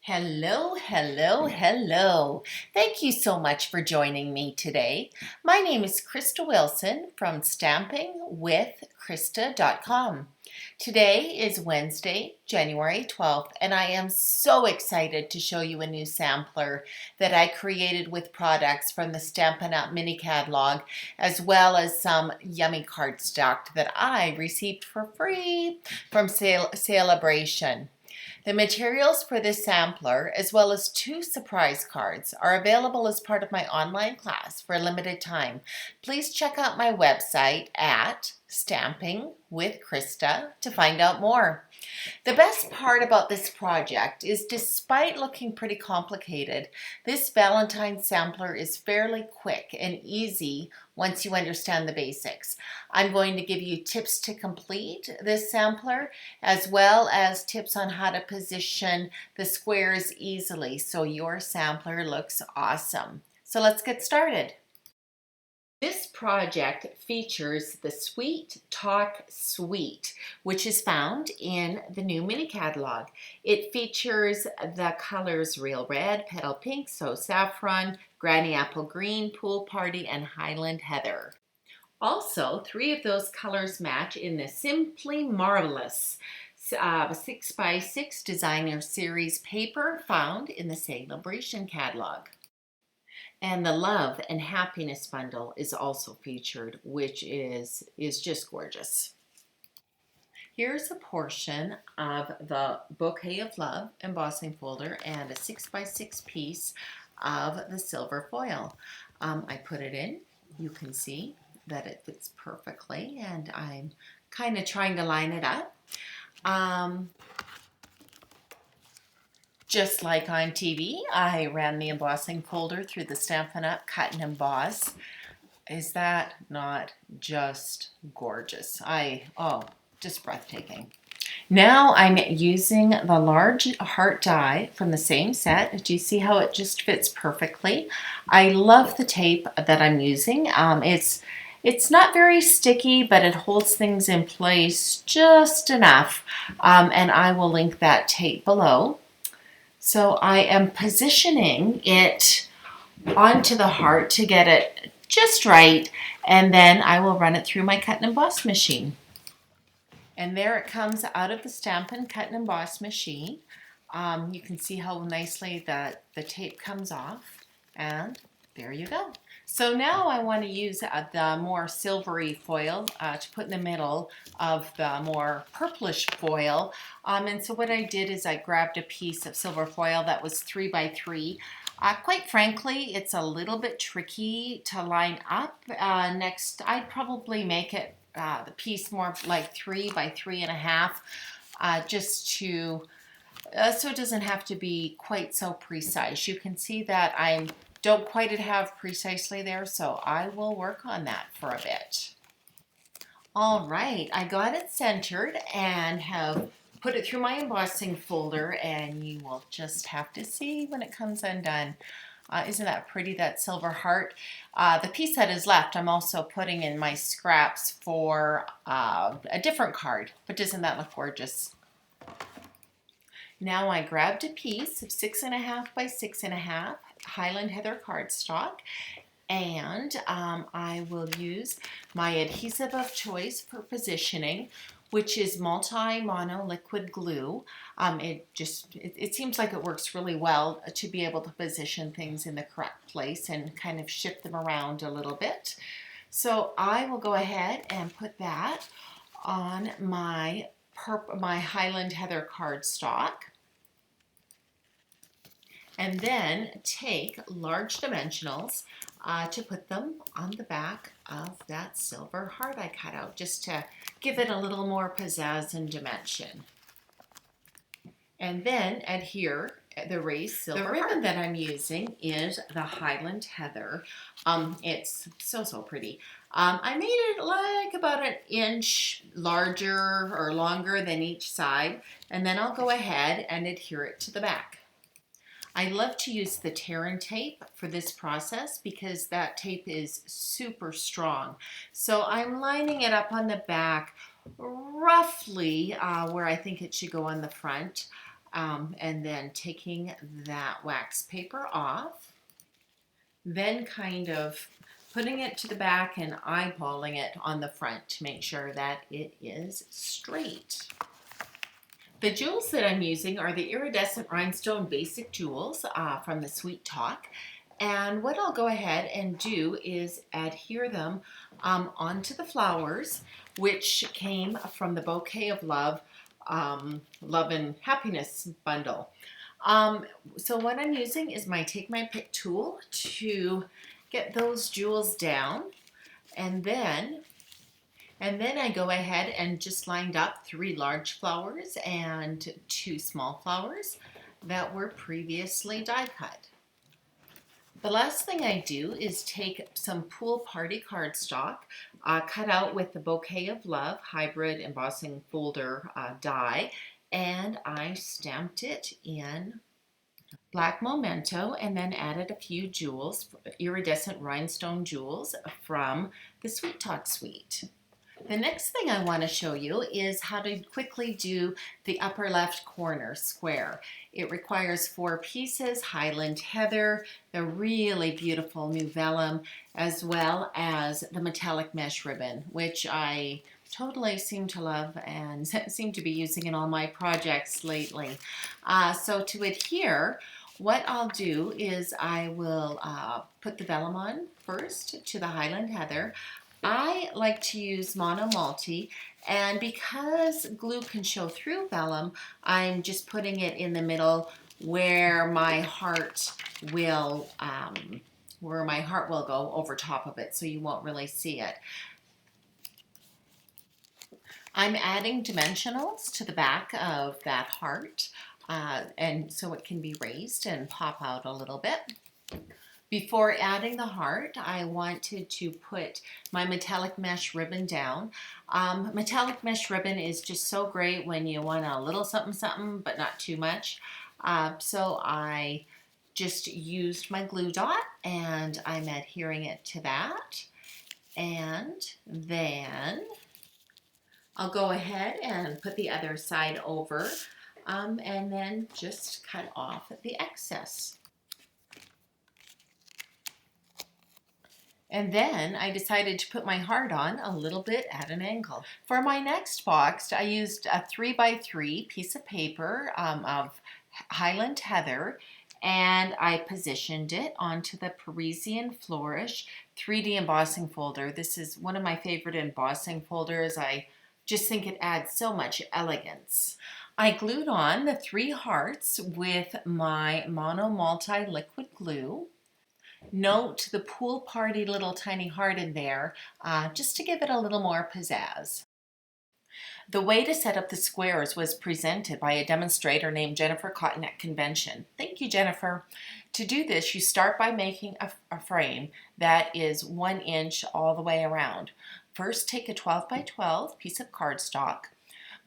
Hello, hello, hello. Thank you so much for joining me today. My name is Krista Wilson from StampingWithKirsta.com. Today is Wednesday, January 12th, and I am so excited to show you a new sampler that I created with products from the Stampin' Up! Mini Catalog, as well as some yummy cardstock that I received for free from Celebration. The materials for this sampler, as well as 2 surprise cards, are available as part of my online class for a limited time. Please check out my website at StampingWithKirsta to find out more. The best part about this project is, despite looking pretty complicated, this Valentine sampler is fairly quick and easy once you understand the basics. I'm going to give you tips to complete this sampler, as well as tips on how to position the squares easily so your sampler looks awesome. So let's get started. This project features the Sweet Talk Suite, which is found in the new mini catalog. It features the colors Real Red, Petal Pink, So Saffron, Granny Apple Green, Pool Party, and Highland Heather. Also, 3 of those colors match in the Simply Marvelous 6x6 Designer Series paper found in the Celebration catalog. And the Love and Happiness bundle is also featured, which is just gorgeous. Here's a portion of the Bouquet of Love embossing folder and a 6x6 piece of the silver foil. I put it in. You can see that it fits perfectly, and I'm kind of trying to line it up. Just like on TV, I ran the embossing folder through the Stampin' Up! Cut and Emboss. Is that not just gorgeous? Just breathtaking. Now I'm using the large heart die from the same set. Do you see how it just fits perfectly? I love the tape that I'm using. It's not very sticky, but it holds things in place just enough. And I will link that tape below. So I am positioning it onto the heart to get it just right, and then I will run it through my cut and emboss machine. And there it comes out of the Stampin' Cut and Emboss machine. You can see how nicely the tape comes off, and there you go. So now I want to use the more silvery foil to put in the middle of the more purplish foil. And so what I did is I grabbed a piece of silver foil that was 3x3. Quite frankly, it's a little bit tricky to line up. Next, I'd probably make it the piece more like 3x3.5, just to so it doesn't have to be quite so precise. You can see that I don't quite have precisely there, so I will work on that for a bit. All right, I got it centered and have put it through my embossing folder, and you will just have to see when it comes undone. Isn't that pretty, that silver heart? The piece that is left, I'm also putting in my scraps for a different card, but doesn't that look gorgeous? Now I grabbed a piece of 6.5 by 6.5 Highland Heather cardstock, and I will use my adhesive of choice for positioning, which is multi-mono liquid glue. It seems like it works really well to be able to position things in the correct place and kind of shift them around a little bit. So I will go ahead and put that on my Highland Heather cardstock, and then take large dimensionals to put them on the back of that silver heart I cut out, just to give it a little more pizzazz and dimension. And then adhere the raised silver. The ribbon that I'm using is the Highland Heather. It's so pretty. I made it like about 1 inch larger or longer than each side, and then I'll go ahead and adhere it to the back. I love to use the tear-in tape for this process because that tape is super strong. So I'm lining it up on the back roughly where I think it should go on the front. and then taking that wax paper off, then kind of putting it to the back and eyeballing it on the front to make sure that it is straight. The jewels that I'm using are the iridescent rhinestone basic jewels from the Sweet Talk. And what I'll go ahead and do is adhere them onto the flowers, which came from the Bouquet of Love, Love and Happiness bundle. So what I'm using is my Take My Pick tool to get those jewels down, and then I go ahead and just lined up 3 large flowers and 2 small flowers that were previously die cut. The last thing I do is take some Pool Party cardstock, cut out with the Bouquet of Love hybrid embossing folder die, and I stamped it in black memento and then added a few jewels, iridescent rhinestone jewels from the Sweet Talk suite. The next thing I want to show you is how to quickly do the upper left corner square. It requires 4 pieces, Highland Heather, the really beautiful new vellum, as well as the metallic mesh ribbon, which I totally seem to love and seem to be using in all my projects lately. So to adhere, what I'll do is I will put the vellum on first to the Highland Heather. I like to use Mono Multi, and because glue can show through vellum, I'm just putting it in the middle where my heart will go over top of it, so you won't really see it. I'm adding dimensionals to the back of that heart, and so it can be raised and pop out a little bit. Before adding the heart, I wanted to put my metallic mesh ribbon down. Metallic mesh ribbon is just so great when you want a little something something, but not too much. So I just used my glue dot and I'm adhering it to that. And then I'll go ahead and put the other side over and then just cut off the excess. And then I decided to put my heart on a little bit at an angle. For my next box, I used a 3x3 piece of paper of Highland Heather, and I positioned it onto the Parisian Flourish 3D embossing folder. This is one of my favorite embossing folders. I just think it adds so much elegance. I glued on the 3 hearts with my Mono Multi liquid glue. Note the Pool Party little tiny heart in there, just to give it a little more pizzazz. The way to set up the squares was presented by a demonstrator named Jennifer Cotton at convention. Thank you, Jennifer. To do this, you start by making a frame that is 1 inch all the way around. First, take a 12x12 piece of cardstock.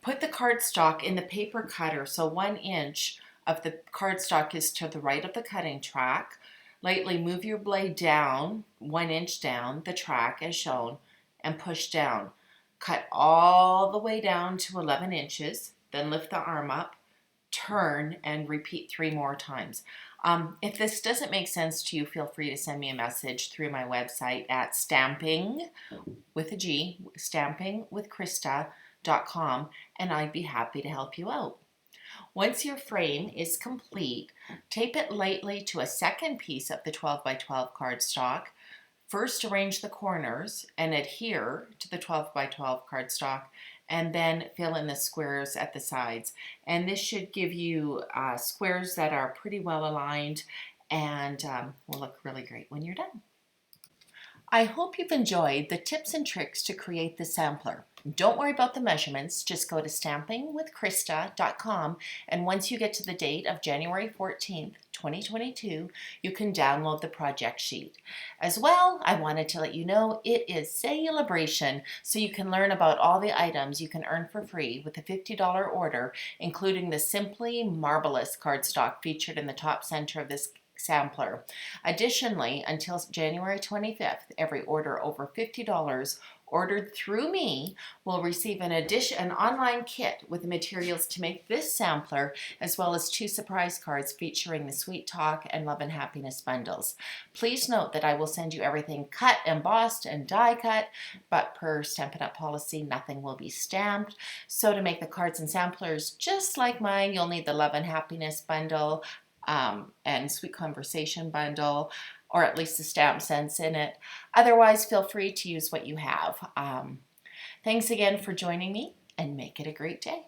Put the cardstock in the paper cutter so 1 inch of the cardstock is to the right of the cutting track. Lightly move your blade down, 1 inch down the track as shown, and push down. Cut all the way down to 11 inches, then lift the arm up, turn, and repeat 3 more times. If this doesn't make sense to you, feel free to send me a message through my website at StampingWithKirsta.com, and I'd be happy to help you out. Once your frame is complete, tape it lightly to a second piece of the 12x12 cardstock. First, arrange the corners and adhere to the 12x12 cardstock, and then fill in the squares at the sides. And this should give you squares that are pretty well aligned and will look really great when you're done. I hope you've enjoyed the tips and tricks to create the sampler. Don't worry about the measurements, just go to StampingWithKirsta.com, and once you get to the date of January 14th, 2022, you can download the project sheet. As well, I wanted to let you know it is Celebration, so you can learn about all the items you can earn for free with a $50 order, including the Simply Marvelous cardstock featured in the top center of this sampler. Additionally, until January 25th, every order over $50 ordered through me will receive an online kit with the materials to make this sampler, as well as 2 surprise cards featuring the Sweet Talk and Love and Happiness bundles. Please note that I will send you everything cut, embossed, and die cut, but per Stampin' Up! Policy, nothing will be stamped. So to make the cards and samplers just like mine, you'll need the Love and Happiness bundle and Sweet Conversation bundle, or at least the stamp cents in it. Otherwise, feel free to use what you have. Thanks again for joining me, and make it a great day.